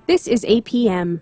This is APM.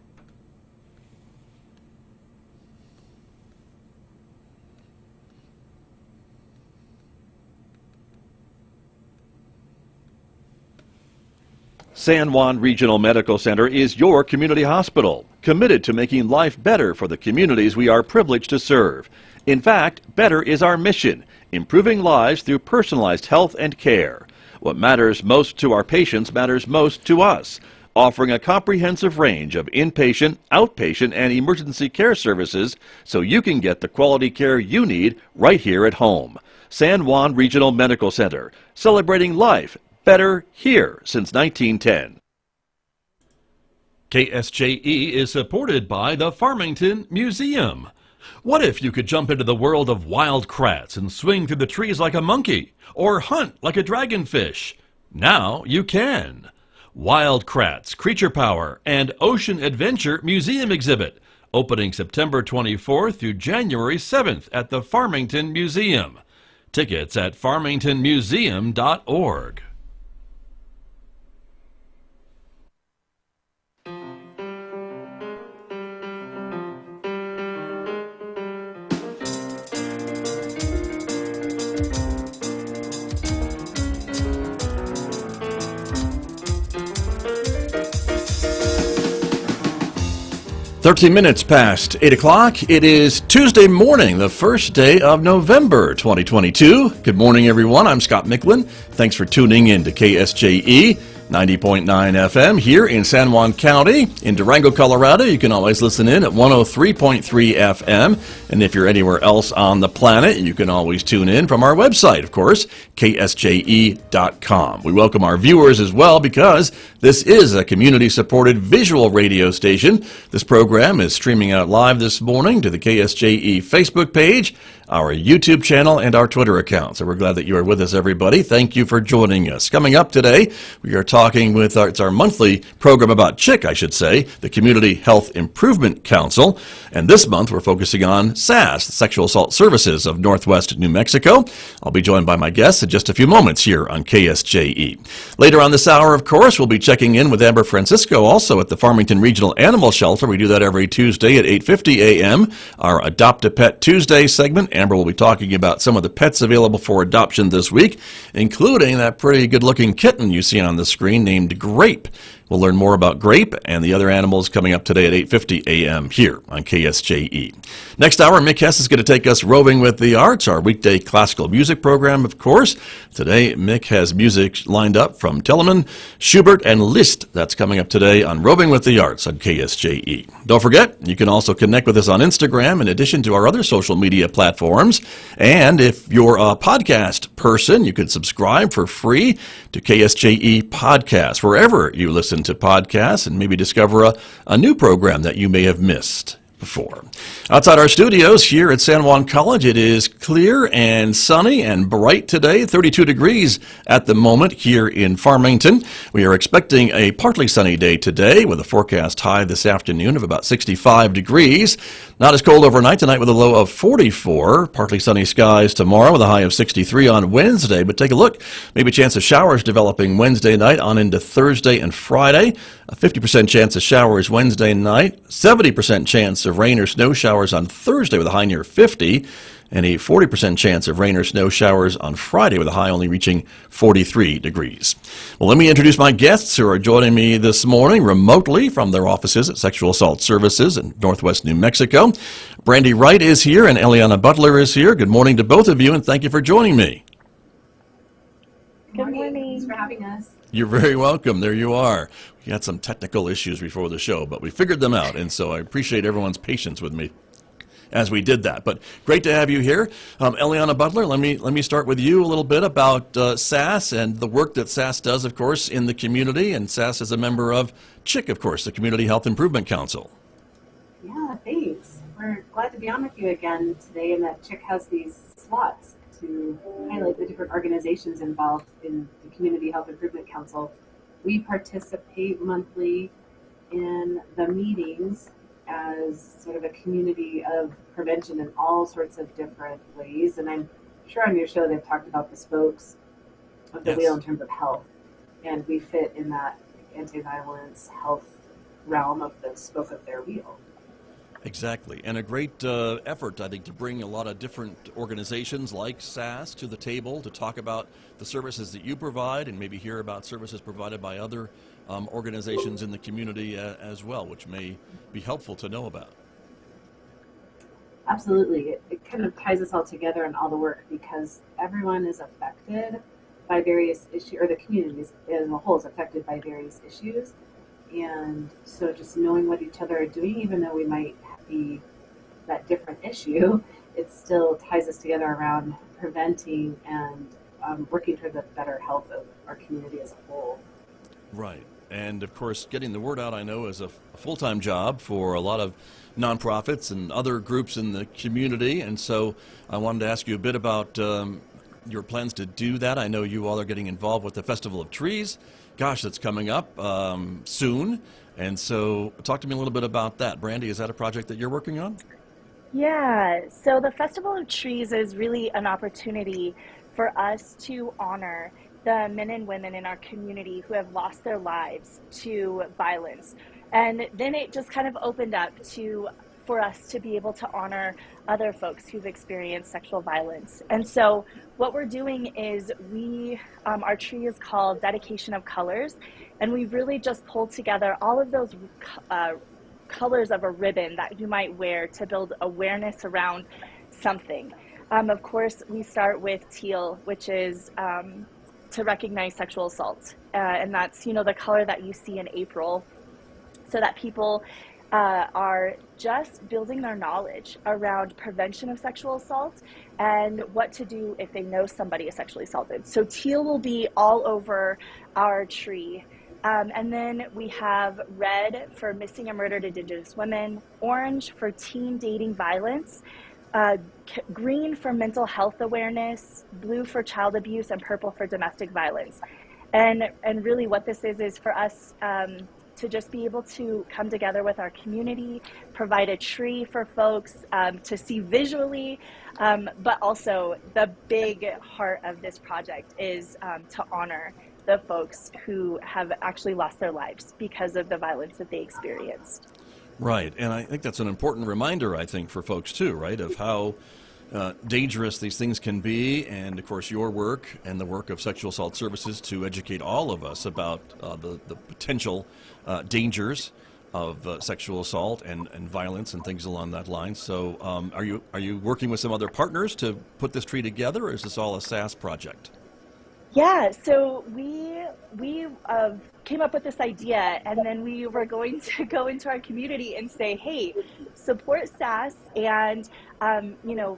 San Juan Regional Medical Center is your community hospital, committed to making life better for the communities we are privileged to serve. In fact, better is our mission, improving lives through personalized health and care. What matters most to our patients matters most to us, offering a comprehensive range of inpatient, outpatient, and emergency care services so you can get the quality care you need right here at home. San Juan Regional Medical Center, celebrating life better here since 1910. KSJE is supported by the Farmington Museum. What if you could jump into the world of wild kratts and swing through the trees like a monkey, or hunt like a dragonfish? Now you can. Wild Kratts, Creature Power, and Ocean Adventure Museum exhibit, opening September 24th through January 7th at the Farmington Museum. Tickets at farmingtonmuseum.org. Thirteen minutes past 8 o'clock. It is Tuesday morning, the first day of November 2022. Good morning, everyone. I'm Scott Michlin. Thanks for tuning in to KSJE 90.9 FM here in San Juan County. In Durango, Colorado, you can always listen in at 103.3 FM. And if you're anywhere else on the planet, you can always tune in from our website, of course, KSJE.com. We welcome our viewers as well because this is a community-supported visual radio station. This program is streaming out live this morning to the KSJE Facebook page, our YouTube channel, and our Twitter account. So we're glad that you are with us, everybody. Thank you for joining us. Coming up today, we are talking with it's our monthly program about CHIC, I should say, the Community Health Improvement Council. And this month, we're focusing on SAS, the Sexual Assault Services of Northwest New Mexico. I'll be joined by my guests in just a few moments here on KSJE. Later on this hour, of course, we'll be checking in with Amber Francisco, also at the Farmington Regional Animal Shelter. We do that every Tuesday at 8:50 a.m., our Adopt a Pet Tuesday segment. Amber will be talking about some of the pets available for adoption this week, including that pretty good-looking kitten you see on the screen named Grape. We'll learn more about Grape and the other animals coming up today at 8:50 a.m. here on KSJE. Next hour, Mick Hess is going to take us roving with the arts, our weekday classical music program, of course. Today, Mick has music lined up from Telemann, Schubert, and Liszt. That's coming up today on Roving with the Arts on KSJE. Don't forget, you can also connect with us on Instagram in addition to our other social media platforms. And if you're a podcast person, you can subscribe for free to KSJE Podcast, wherever you listen to podcasts, and maybe discover a new program that you may have missed before. Outside our studios here at San Juan College, it is clear and sunny and bright today, 32 degrees at the moment here in Farmington. We are expecting a partly sunny day today with a forecast high this afternoon of about 65 degrees. Not as cold overnight tonight with a low of 44. Partly sunny skies tomorrow with a high of 63 on Wednesday. But take a look. Maybe a chance of showers developing Wednesday night on into Thursday and Friday. A 50% chance of showers Wednesday night. 70% chance of rain or snow showers on Thursday with a high near 50. And a 40% chance of rain or snow showers on Friday with a high only reaching 43 degrees. Well, let me introduce my guests who are joining me this morning remotely from their offices at Sexual Assault Services in Northwest New Mexico. Brandy Wright is here and Eliana Butler is here. Good morning to both of you and thank you for joining me. Good morning. Thanks for having us. You're very welcome. There you are. We had some technical issues before the show, but we figured them out, and so I appreciate everyone's patience with me as we did that. But great to have you here. Eliana Butler, let me start with you a little bit about SAS and the work that SAS does, of course, in the community. And SAS is a member of CHIC, of course, the Community Health Improvement Council. Yeah, thanks. We're glad to be on with you again today, and that CHIC has these slots to highlight the different organizations involved in the Community Health Improvement Council. We participate monthly in the meetings as sort of a community of prevention in all sorts of different ways. And I'm sure on your show they've talked about the spokes of the wheel in terms of health. And we fit in that anti-violence health realm of the spoke of their wheel. Exactly. And a great effort, I think, to bring a lot of different organizations like SAS to the table to talk about the services that you provide and maybe hear about services provided by other organizations in the community as well, which may be helpful to know about. Absolutely. It kind of ties us all together in all the work because everyone is affected by various issues, or the community as a whole is affected by various issues. And so just knowing what each other are doing, even though we might be that different issue, it still ties us together around preventing and working toward the better health of our community as a whole. Right. And of course, getting the word out, I know, is a full-time job for a lot of nonprofits and other groups in the community. And so I wanted to ask you a bit about your plans to do that. I know you all are getting involved with the Festival of Trees. Gosh, that's coming up soon. And so talk to me a little bit about that. Brandy, is that a project that you're working on? Yeah, so the Festival of Trees is really an opportunity for us to honor the men and women in our community who have lost their lives to violence. And then it just kind of opened up for us to be able to honor other folks who've experienced sexual violence. And so what we're doing is our tree is called Dedication of Colors, and we've really just pulled together all of those colors of a ribbon that you might wear to build awareness around something. Of course, we start with teal, which is to recognize sexual assault. And that's, the color that you see in April, so that people are just building their knowledge around prevention of sexual assault and what to do if they know somebody is sexually assaulted. So teal will be all over our tree. And then we have red for missing and murdered Indigenous women, orange for teen dating violence, green for mental health awareness, blue for child abuse, and purple for domestic violence. And really what this is for us to just be able to come together with our community, provide a tree for folks to see visually, but also the big heart of this project is to honor the folks who have actually lost their lives because of the violence that they experienced. Right, and I think that's an important reminder, I think, for folks too, right, of how dangerous these things can be, and of course your work and the work of Sexual Assault Services to educate all of us about the potential dangers of sexual assault and violence and things along that line. So are you working with some other partners to put this tree together, or is this all a SAS project? Yeah, so we came up with this idea, and then we were going to go into our community and say, hey, support SAS and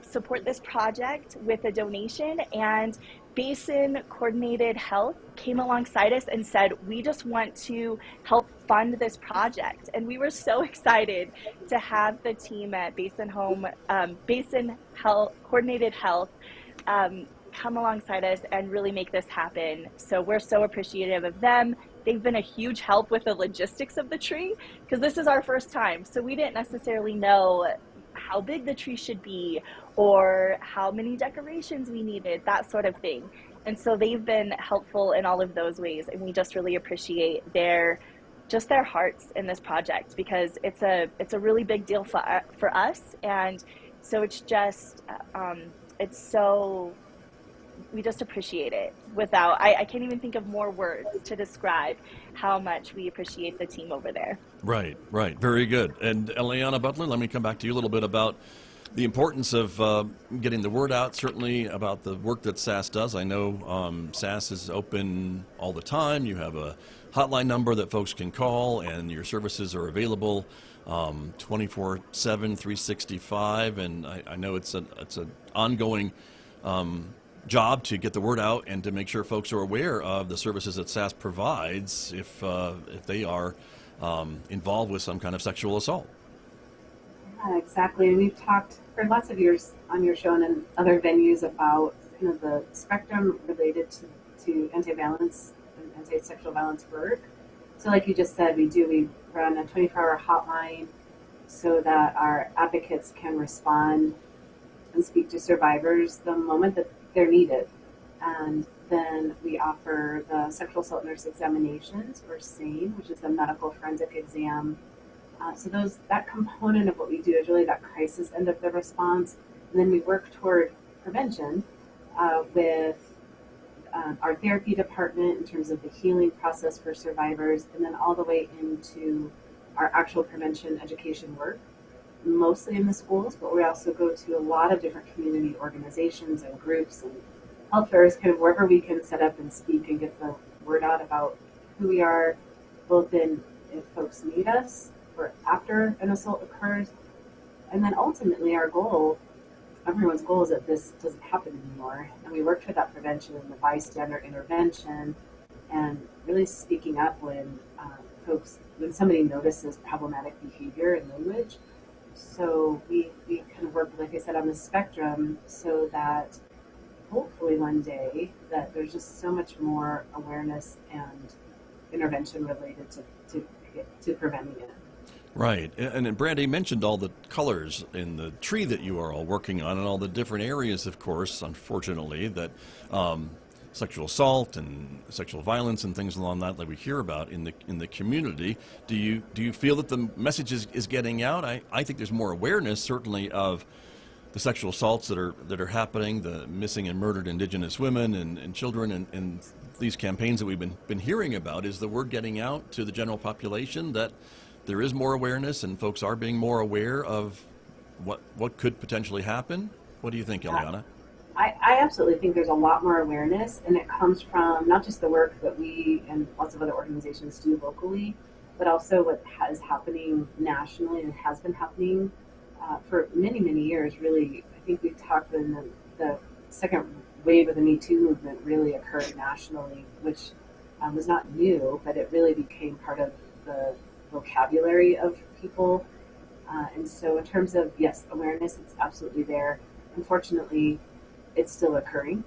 support this project with a donation. And Basin Coordinated Health came alongside us and said, we just want to help fund this project. And we were so excited to have the team at Basin Coordinated Health come alongside us and really make this happen. So we're so appreciative of them. They've been a huge help with the logistics of the tree because this is our first time. So we didn't necessarily know how big the tree should be or how many decorations we needed, that sort of thing. And so they've been helpful in all of those ways. And we just really appreciate their hearts in this project because it's a really big deal for us. And so it's just, we just appreciate it. I can't even think of more words to describe how much we appreciate the team over there. Right. Very good. And Eliana Butler, let me come back to you a little bit about the importance of getting the word out, certainly about the work that SAS does. I know SAS is open all the time. You have a hotline number that folks can call, and your services are available 24/7, 365. And I know it's an ongoing job to get the word out and to make sure folks are aware of the services that SAS provides if they are involved with some kind of sexual assault. Yeah, exactly. And we've talked for lots of years on your show and in other venues about kind of the spectrum related to anti-violence and anti-sexual violence work. So like you just said, we run a 24-hour hotline so that our advocates can respond and speak to survivors the moment that they're needed. And Then we offer the sexual assault nurse examinations, or SANE, which is the medical forensic exam. So that component of what we do is really that crisis end of the response. And then we work toward prevention with our therapy department in terms of the healing process for survivors, and then all the way into our actual prevention education work, mostly in the schools, but we also go to a lot of different community organizations and groups and health fairs, kind of wherever we can set up and speak and get the word out about who we are, both in if folks need us or after an assault occurs. And then ultimately our goal, everyone's goal, is that this doesn't happen anymore. And we work toward that prevention and the bystander intervention and really speaking up when when somebody notices problematic behavior and language. So we kind of work, like I said, on the spectrum so that hopefully one day that there's just so much more awareness and intervention related to preventing it. Right. And Brandy mentioned all the colors in the tree that you are all working on and all the different areas, of course, unfortunately, that sexual assault and sexual violence and things along that we hear about in the community. Do you feel that the message is getting out? I think there's more awareness, certainly, of the sexual assaults that are happening, the missing and murdered Indigenous women and children, and these campaigns that we've been hearing about. Is the word getting out to the general population that there is more awareness and folks are being more aware of what could potentially happen? What do you think, Eliana? I absolutely think there's a lot more awareness, and it comes from not just the work that we and lots of other organizations do locally, but also what is happening nationally and has been happening for many, many years. Really, I think we talked when the second wave of the Me Too movement really occurred nationally, which was not new, but it really became part of the vocabulary of people. And so in terms of, yes, awareness, it's absolutely there. Unfortunately, it's still occurring.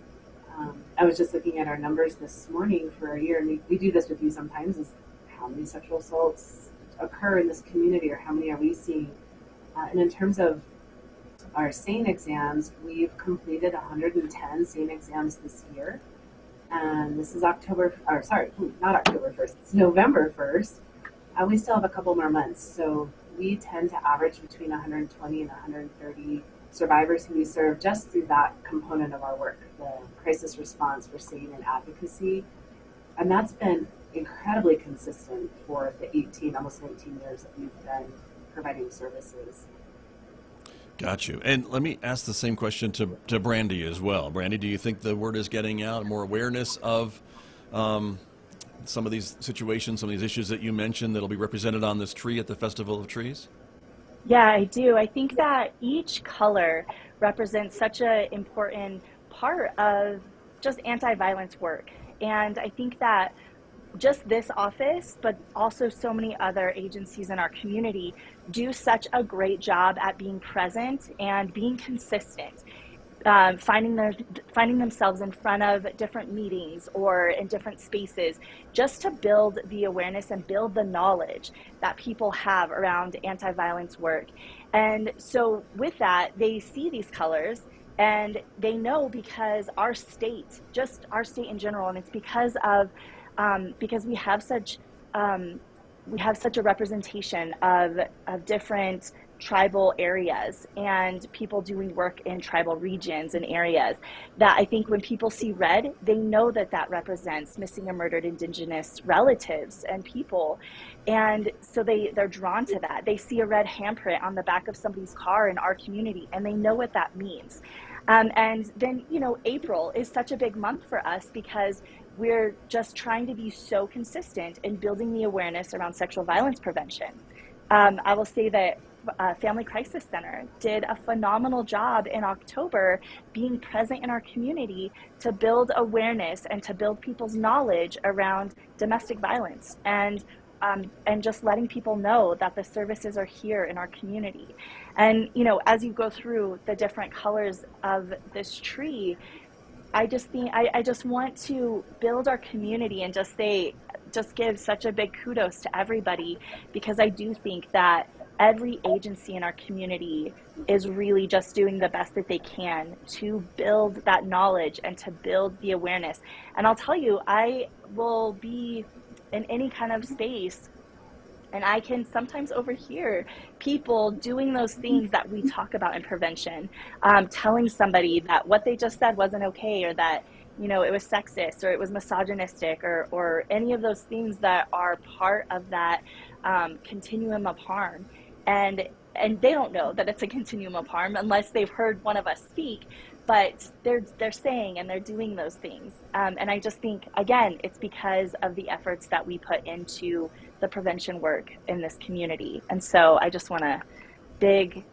I was just looking at our numbers this morning for a year, and we do this with you sometimes, is how many sexual assaults occur in this community, or how many are we seeing? And in terms of our SANE exams, we've completed 110 SANE exams this year. And this is not October 1st, it's November 1st. We still have a couple more months. So we tend to average between 120 and 130 survivors who we serve just through that component of our work, the crisis response for SANE and advocacy. And that's been incredibly consistent for the almost 19 years that we've been providing services. Got you. And let me ask the same question to Brandy as well. Brandy, do you think the word is getting out, more awareness of some of these situations, some of these issues that you mentioned that'll be represented on this tree at the Festival of Trees? Yeah, I do. I think that each color represents such an important part of just anti-violence work. And I think that just this office, but also so many other agencies in our community, do such a great job at being present and being consistent. Finding themselves in front of different meetings or in different spaces, just to build the awareness and build the knowledge that people have around anti-violence work. And so with that, they see these colors and they know, because our state in general, and it's because we have such a representation of different tribal areas and people doing work in tribal regions and areas, that I think when people see red, they know that represents missing and murdered Indigenous relatives and people. And so they're drawn to that. They see a red handprint on the back of somebody's car in our community, and they know what that means. And then, April is such a big month for us because we're just trying to be so consistent in building the awareness around sexual violence prevention. I will say that Family Crisis Center did a phenomenal job in October being present in our community to build awareness and to build people's knowledge around domestic violence, and just letting people know that the services are here in our community. And as you go through the different colors of this tree, I just want to build our community and just give such a big kudos to everybody, because I do think that every agency in our community is really just doing the best that they can to build that knowledge and to build the awareness. And I'll tell you, I will be in any kind of space and I can sometimes overhear people doing those things that we talk about in prevention, telling somebody that what they just said wasn't okay, or that, it was sexist, or it was misogynistic, or any of those things that are part of that continuum of harm. And they don't know that it's a continuum of harm unless they've heard one of us speak, but they're saying and they're doing those things. And I just think, again, it's because of the efforts that we put into the prevention work in this community. And so I just want to big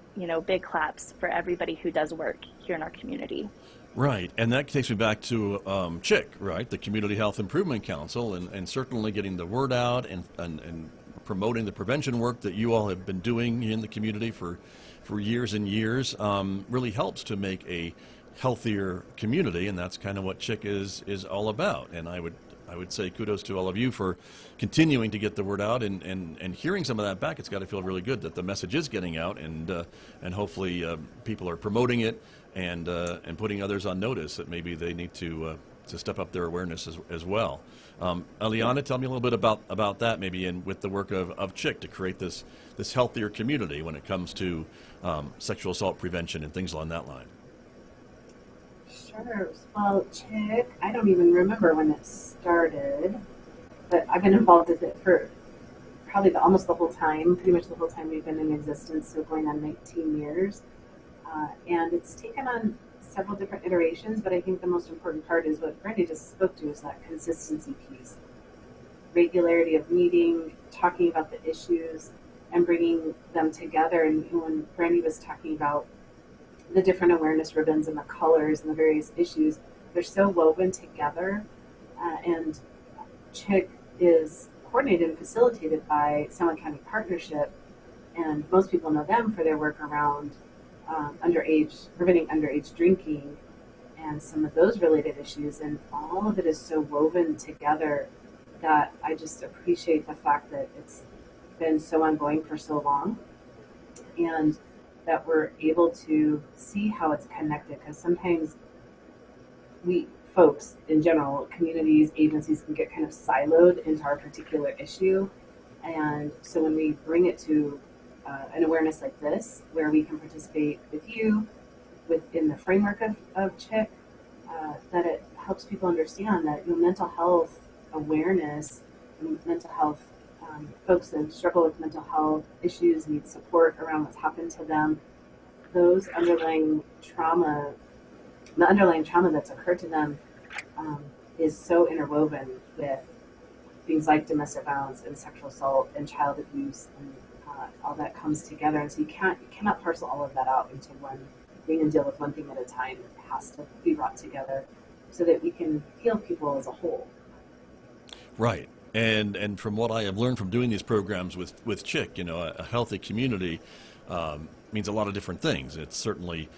claps for everybody who does work here in our community. Right, and that takes me back to C.H.I.C, right, the Community Health Improvement Council, and certainly getting the word out and promoting the prevention work that you all have been doing in the community for years and years really helps to make a healthier community, and that's kind of what C.H.I.C is all about. And I would say kudos to all of you for continuing to get the word out and hearing some of that back. It's got to feel really good that the message is getting out, and hopefully people are promoting it and putting others on notice that maybe they need to step up their awareness as well. Aliana, tell me a little bit about that, maybe with the work of C.H.I.C to create this healthier community when it comes to sexual assault prevention and things along that line. Sure. Well, C.H.I.C, I don't even remember when it started, but I've been involved with it for probably almost the whole time, pretty much the whole time we've been in existence, so going on 19 years. And it's taken on several different iterations, but I think the most important part is what Brandy just spoke to, is that consistency piece. Regularity of meeting, talking about the issues, and bringing them together. And when Brandy was talking about the different awareness ribbons and the colors and the various issues, they're so woven together. And C.H.I.C is coordinated and facilitated by San Juan County Partnership, and most people know them for their work around preventing underage drinking and some of those related issues. And all of it is so woven together that I just appreciate the fact that it's been so ongoing for so long, and that we're able to see how it's connected, because sometimes we folks in general, communities, agencies, can get kind of siloed into our particular issue. And so when we bring it to an awareness like this, where we can participate with you within the framework of C.H.I.C, that it helps people understand that mental health awareness, mental health folks that struggle with mental health issues, need support around what's happened to them, those underlying trauma, the underlying trauma that's occurred to them is so interwoven with things like domestic violence and sexual assault and child abuse, and all that comes together. And so you cannot parcel all of that out into one thing and deal with one thing at a time. It has to be brought together so that we can heal people as a whole. Right. And from what I have learned from doing these programs with C.H.I.C, a healthy community means a lot of different things. It's certainly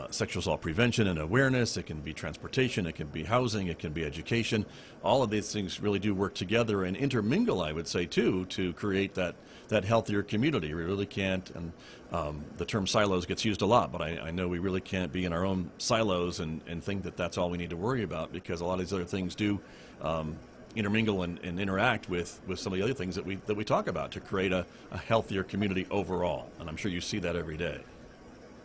sexual assault prevention and awareness. It can be transportation. It can be housing. It can be education. All of these things really do work together and intermingle, I would say, too, to create that healthier community. We really can't, and the term silos gets used a lot, but I know we really can't be in our own silos and think that that's all we need to worry about, because a lot of these other things do intermingle and interact with some of the other things that we talk about to create a healthier community overall. And I'm sure you see that every day.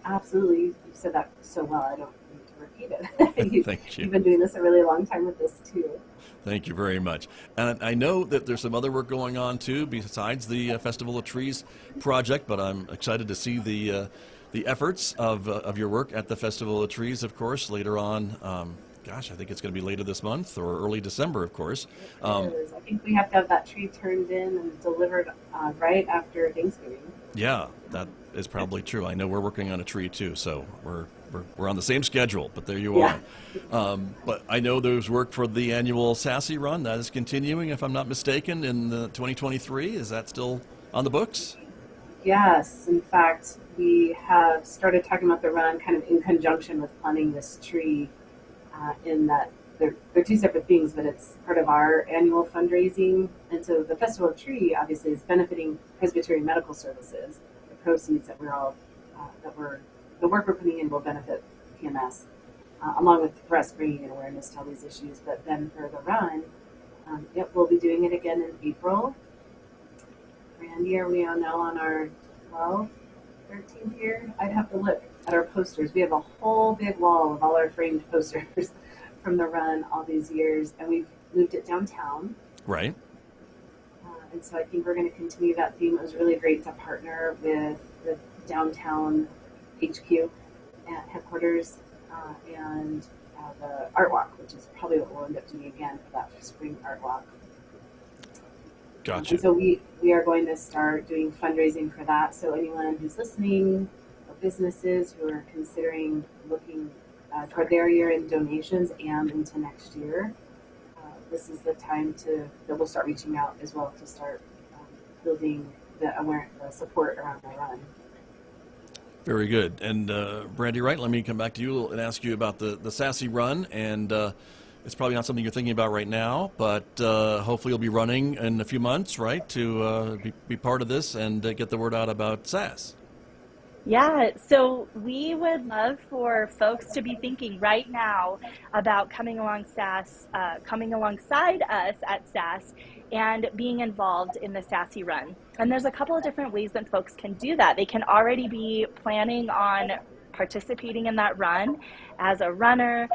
Absolutely. You said that so well. I don't need to repeat it. Thank you. You've been doing this a really long time with this too. Thank you very much. And I know that there's some other work going on too besides the Festival of Trees project, but I'm excited to see the efforts of your work at the Festival of Trees, of course, later on. I think it's going to be later this month or early December, of course. It is. I think we have to have that tree turned in and delivered right after Thanksgiving. Yeah, that is probably true. I know we're working on a tree too, so we're on the same schedule, but there you are. But I know there's work for the annual Sassy Run. That is continuing, if I'm not mistaken, in 2023. Is that still on the books? Yes. In fact, we have started talking about the run kind of in conjunction with planting this tree, in that they're two separate things, but it's part of our annual fundraising. And so the Festival of Tree obviously is benefiting Presbyterian Medical Services, proceeds that the work we're putting in will benefit PMS, along with for us bringing in awareness to all these issues. But then for the run, we'll be doing it again in April. Randy, are we now on our 12th, 13th year? I'd have to look at our posters. We have a whole big wall of all our framed posters from the run all these years, and we've moved it downtown. Right. And so I think we're going to continue that theme. It was really great to partner with the downtown HQ at headquarters and the Art Walk, which is probably what we'll end up doing again for that spring Art Walk. Gotcha. And so we are going to start doing fundraising for that. So anyone who's listening, or businesses who are considering looking toward their year-end donations and into next year, this is the time that we'll start reaching out as well to start building the support around the run. Very good. And Brandy Wright, let me come back to you and ask you about the C.H.I.C run. And it's probably not something you're thinking about right now, but hopefully you'll be running in a few months, right, to be part of this and get the word out about SAS. Yeah, so we would love for folks to be thinking right now about coming alongside us at SAS and being involved in the C.H.I.C run. And there's a couple of different ways that folks can do that. They can already be planning on participating in that run as a runner.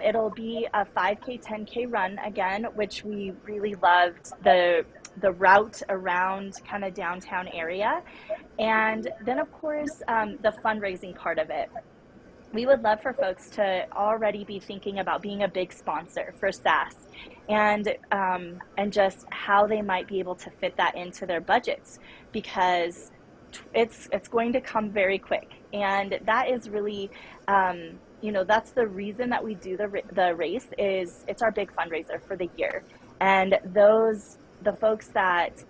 It'll be a 5K, 10K run again, which we really loved the route around kind of downtown area. And then, of course, the fundraising part of it. We would love for folks to already be thinking about being a big sponsor for SAS and just how they might be able to fit that into their budgets, because it's going to come very quick. And that is really, that's the reason that we do the race. Is it's our big fundraiser for the year. And the folks that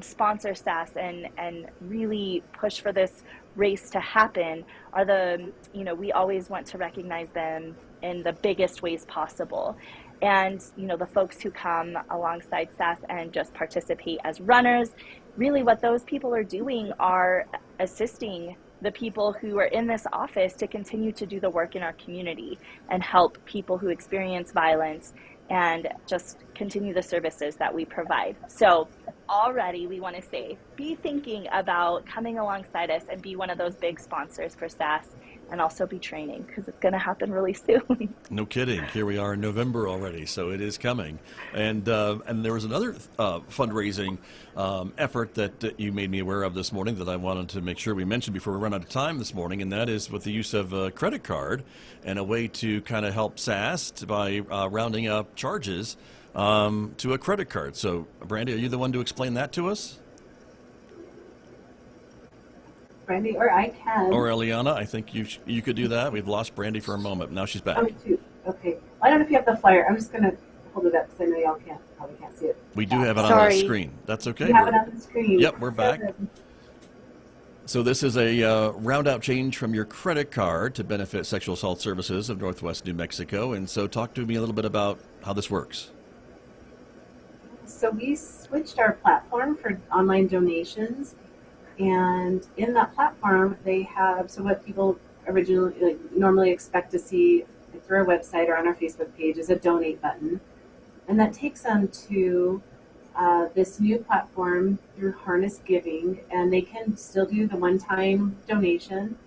sponsor SAS and really push for this race to happen are we always want to recognize them in the biggest ways possible. And, the folks who come alongside SAS and just participate as runners, really what those people are doing are assisting the people who are in this office to continue to do the work in our community and help people who experience violence and just continue the services that we provide. So already we want to say, be thinking about coming alongside us and be one of those big sponsors for SAS, and also be training, because it's going to happen really soon. No kidding. Here we are in November already, so it is coming. And there was another fundraising effort that you made me aware of this morning that I wanted to make sure we mentioned before we run out of time this morning, and that is with the use of a credit card and a way to kind of help SAS by rounding up charges to a credit card. So, Brandy, are you the one to explain that to us? Brandy, or I can. Or Eliana, I think you could do that. We've lost Brandy for a moment. Now she's back. Oh, shoot. Okay. I don't know if you have the flyer. I'm just going to hold it up because I know y'all probably can't see it. We do have it on the screen. That's okay. You have it on the screen. Yep, we're back. So this is a round-out change from your credit card to benefit Sexual Assault Services of Northwest New Mexico. And so talk to me a little bit about how this works. So we switched our platform for online donations. And in that platform, they have, so what people originally normally expect to see through our website or on our Facebook page is a donate button. And that takes them to this new platform through Harness Giving, and they can still do the one-time donation.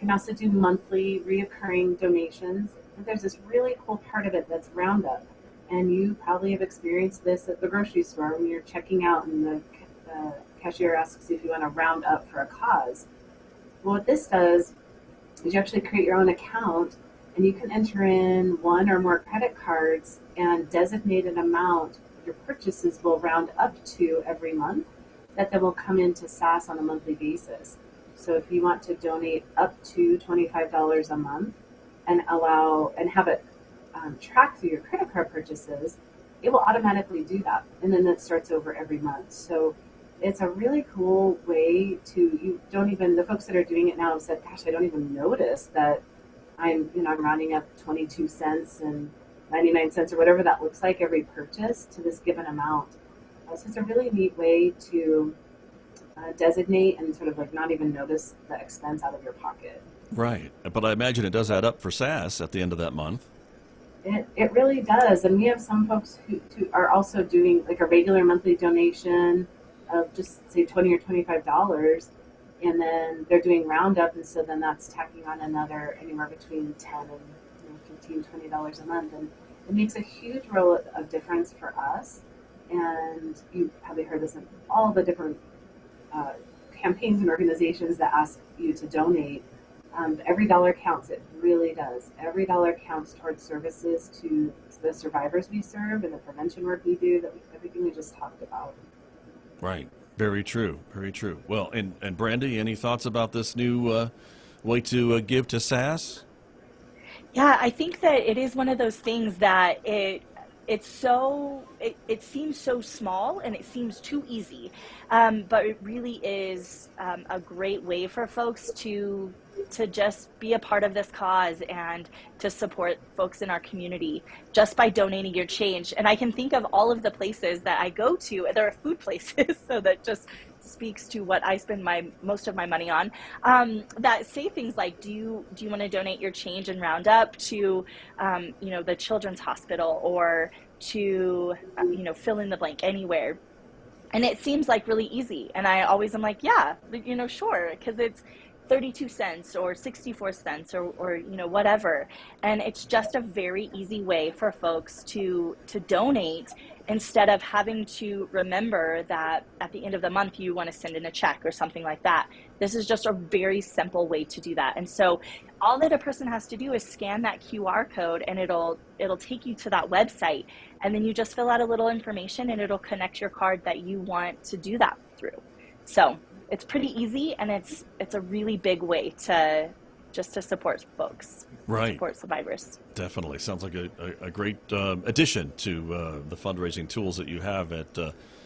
Can also do monthly reoccurring donations. But there's this really cool part of it that's roundup. And you probably have experienced this at the grocery store when you're checking out and the cashier asks you if you want to round up for a cause. Well, what this does is you actually create your own account, and you can enter in one or more credit cards and designate an amount your purchases will round up to every month that then will come into SAS on a monthly basis. So if you want to donate up to $25 a month and have it track through your credit card purchases, it will automatically do that, and then it starts over every month. So it's a really cool way the folks that are doing it now have said, gosh, I don't even notice that I'm rounding up 22 cents and 99 cents or whatever that looks like every purchase to this given amount. So it's a really neat way to designate and sort of like not even notice the expense out of your pocket. Right. But I imagine it does add up for SAS at the end of that month. It really does. And we have some folks who are also doing like a regular monthly donation of just say $20 or $25, and then they're doing roundup, and so then that's tacking on another anywhere between $10 and $15, $20 a month, and it makes a huge role of difference for us. And you've probably heard this in all the different campaigns and organizations that ask you to donate. Every dollar counts. It really does. Every dollar counts towards services to the survivors we serve and the prevention work we do, everything we just talked about. Right. Very true. Very true. Well, and Brandy, any thoughts about this new way to give to SAS? Yeah, I think that it is one of those things that it seems so small and it seems too easy, but it really is a great way for folks to just be a part of this cause and to support folks in our community just by donating your change. And I can think of all of the places that I go to. There are food places, so that just speaks to what I spend most of my money on, that say things like, do you want to donate your change and roundup to the children's hospital, or to fill in the blank anywhere. And it seems like really easy, and I always am like, yeah, sure, because it's 32 cents or 64 cents or whatever, and it's just a very easy way for folks to donate, instead of having to remember that at the end of the month you want to send in a check or something like that. This is just a very simple way to do that. And so all that a person has to do is scan that QR code, and it'll take you to that website, and then you just fill out a little information, and it'll connect your card that you want to do that through. So it's pretty easy, and it's a really big way to support folks, right? Support survivors. Definitely sounds like a great addition to the fundraising tools that you have at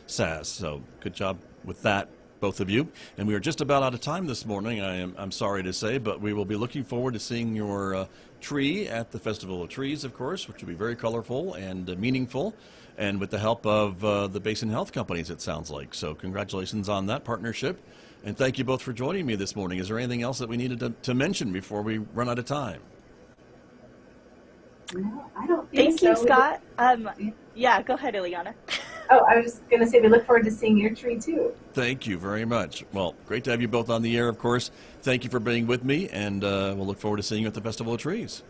SAS. So good job with that, both of you. And we are just about out of time this morning, I'm sorry to say, but we will be looking forward to seeing your tree at the Festival of Trees, of course, which will be very colorful and meaningful, and with the help of the Basin Health companies, it sounds like. So congratulations on that partnership. And thank you both for joining me this morning. Is there anything else that we needed to mention before we run out of time? No, I don't think so. Thank you, Scott. Yeah, go ahead, Ileana. Oh, I was just going to say we look forward to seeing your tree, too. Thank you very much. Well, great to have you both on the air, of course. Thank you for being with me, and we'll look forward to seeing you at the Festival of Trees.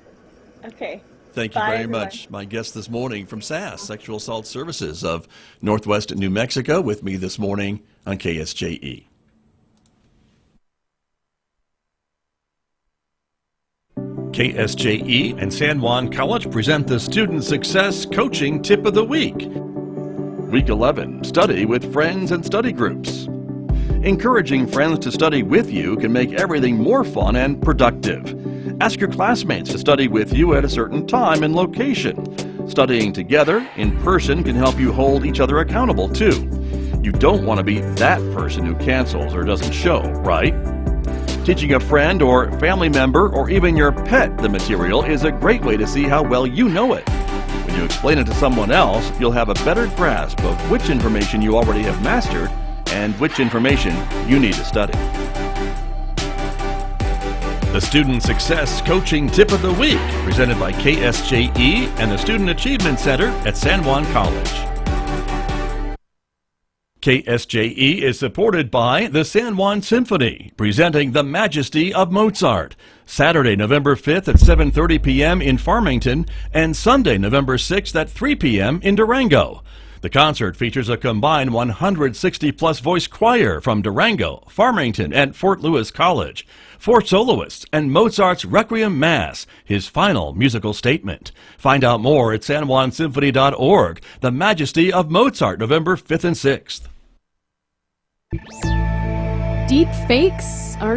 Okay. Thank you Bye, very everyone. much. My guest this morning from SAS, Sexual Assault Services of Northwest New Mexico, with me this morning on KSJE. KSJE and San Juan College present the Student Success Coaching Tip of the Week. Week 11, study with friends and study groups. Encouraging friends to study with you can make everything more fun and productive. Ask your classmates to study with you at a certain time and location. Studying together in person can help you hold each other accountable too. You don't want to be that person who cancels or doesn't show, right? Teaching a friend or family member or even your pet the material is a great way to see how well you know it. When you explain it to someone else, you'll have a better grasp of which information you already have mastered and which information you need to study. The Student Success Coaching Tip of the Week, presented by KSJE and the Student Achievement Center at San Juan College. KSJE is supported by the San Juan Symphony, presenting The Majesty of Mozart, Saturday, November 5th at 7:30 p.m. in Farmington, and Sunday, November 6th at 3 p.m. in Durango. The concert features a combined 160-plus voice choir from Durango, Farmington, and Fort Lewis College, 4 soloists, and Mozart's Requiem Mass, his final musical statement. Find out more at sanjuansymphony.org. The Majesty of Mozart, November 5th and 6th. Deep fakes are